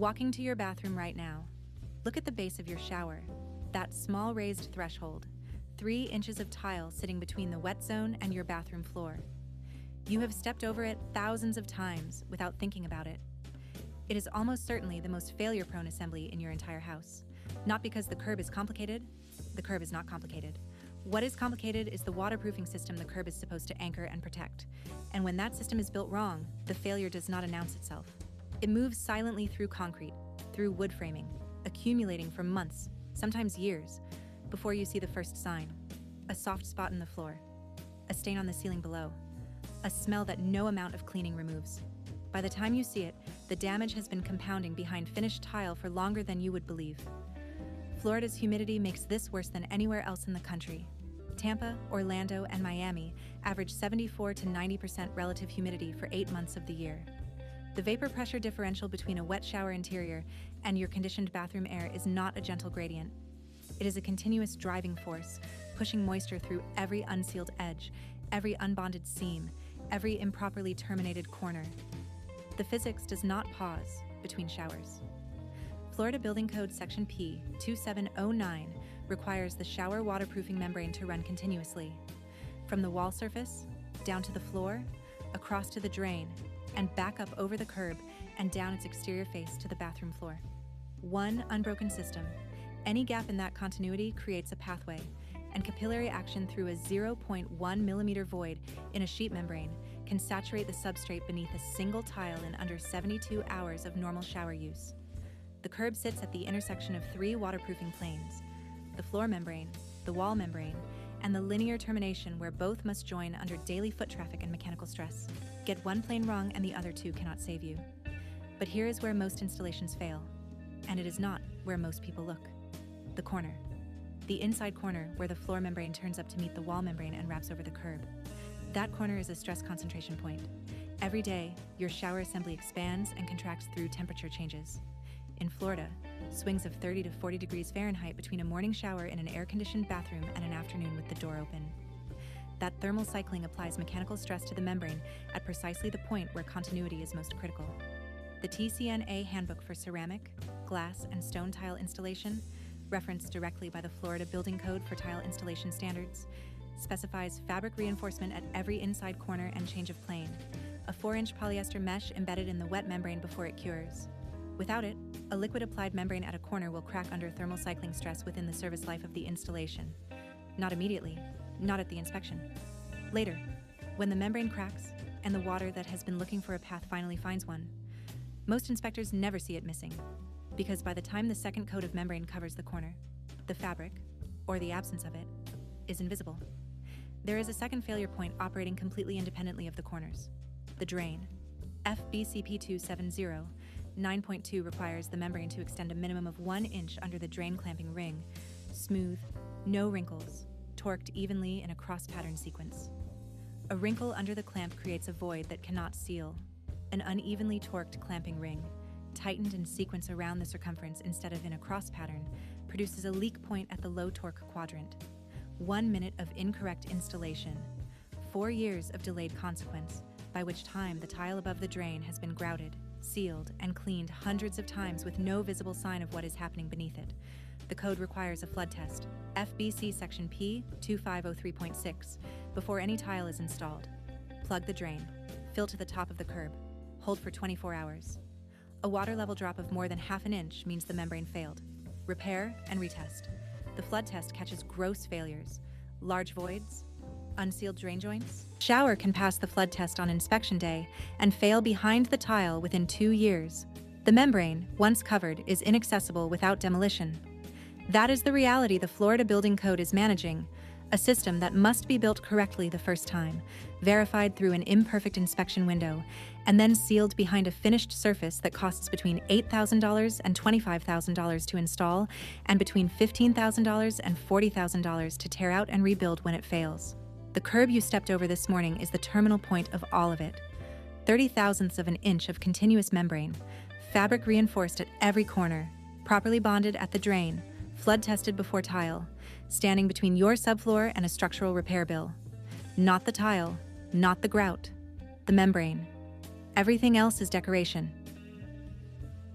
Walking to your bathroom right now, look at the base of your shower, that small raised threshold, 3 inches of tile sitting between the wet zone and your bathroom floor. You have stepped over it thousands of times without thinking about it. It is almost certainly the most failure-prone assembly in your entire house. Not because the curb is complicated, the curb is not complicated. What is complicated is the waterproofing system the curb is supposed to anchor and protect. And when that system is built wrong, the failure does not announce itself. It moves silently through concrete, through wood framing, accumulating for months, sometimes years, before you see the first sign. A soft spot in the floor, a stain on the ceiling below, a smell that no amount of cleaning removes. By the time you see it, the damage has been compounding behind finished tile for longer than you would believe. Florida's humidity makes this worse than anywhere else in the country. Tampa, Orlando, and Miami average 74 to 90% relative humidity for 8 months of the year. The vapor pressure differential between a wet shower interior and your conditioned bathroom air is not a gentle gradient. It is a continuous driving force, pushing moisture through every unsealed edge, every unbonded seam, every improperly terminated corner. The physics does not pause between showers. Florida Building Code Section P2709 requires the shower waterproofing membrane to run continuously, from the wall surface, down to the floor, across to the drain, and back up over the curb and down its exterior face to the bathroom floor. One unbroken system. Any gap in that continuity creates a pathway, and capillary action through a 0.1 millimeter void in a sheet membrane can saturate the substrate beneath a single tile in under 72 hours of normal shower use. The curb sits at the intersection of 3 waterproofing planes: the floor membrane, the wall membrane, and the linear termination where both must join under daily foot traffic and mechanical stress. Get one plane wrong and the other 2 cannot save you. But here is where most installations fail, and it is not where most people look. The corner. The inside corner where the floor membrane turns up to meet the wall membrane and wraps over the curb. That corner is a stress concentration point. Every day, your shower assembly expands and contracts through temperature changes. In Florida, swings of 30 to 40 degrees Fahrenheit between a morning shower in an air-conditioned bathroom and an afternoon with the door open. That thermal cycling applies mechanical stress to the membrane at precisely the point where continuity is most critical. The TCNA Handbook for Ceramic, Glass, and Stone Tile Installation, referenced directly by the Florida Building Code for Tile Installation Standards, specifies fabric reinforcement at every inside corner and change of plane, a 4-inch polyester mesh embedded in the wet membrane before it cures. Without it, a liquid-applied membrane at a corner will crack under thermal cycling stress within the service life of the installation. Not immediately, not at the inspection. Later, when the membrane cracks and the water that has been looking for a path finally finds one. Most inspectors never see it missing, because by the time the second coat of membrane covers the corner, the fabric, or the absence of it, is invisible. There is a second failure point operating completely independently of the corners: the drain. FBC P2709.2 requires the membrane to extend a minimum of 1 inch under the drain clamping ring, smooth, no wrinkles, torqued evenly in a cross-pattern sequence. A wrinkle under the clamp creates a void that cannot seal. An unevenly torqued clamping ring, tightened in sequence around the circumference instead of in a cross pattern, produces a leak point at the low torque quadrant. 1 minute of incorrect installation, 4 years of delayed consequence, by which time the tile above the drain has been grouted, sealed, and cleaned hundreds of times with no visible sign of what is happening beneath it. The code requires a flood test, FBC section P2503.6, before any tile is installed. Plug the drain, fill to the top of the curb, hold for 24 hours. A water level drop of more than ½ an inch means the membrane failed. Repair and retest. The flood test catches gross failures, large voids, unsealed drain joints. Shower can pass the flood test on inspection day and fail behind the tile within 2 years. The membrane, once covered, is inaccessible without demolition. That is the reality the Florida Building Code is managing, a system that must be built correctly the first time, verified through an imperfect inspection window, and then sealed behind a finished surface that costs between $8,000 and $25,000 to install and between $15,000 and $40,000 to tear out and rebuild when it fails. The curb you stepped over this morning is the terminal point of all of it. 30 thousandths of an inch of continuous membrane, fabric reinforced at every corner, properly bonded at the drain, flood tested before tile, standing between your subfloor and a structural repair bill. Not the tile, not the grout, the membrane. Everything else is decoration.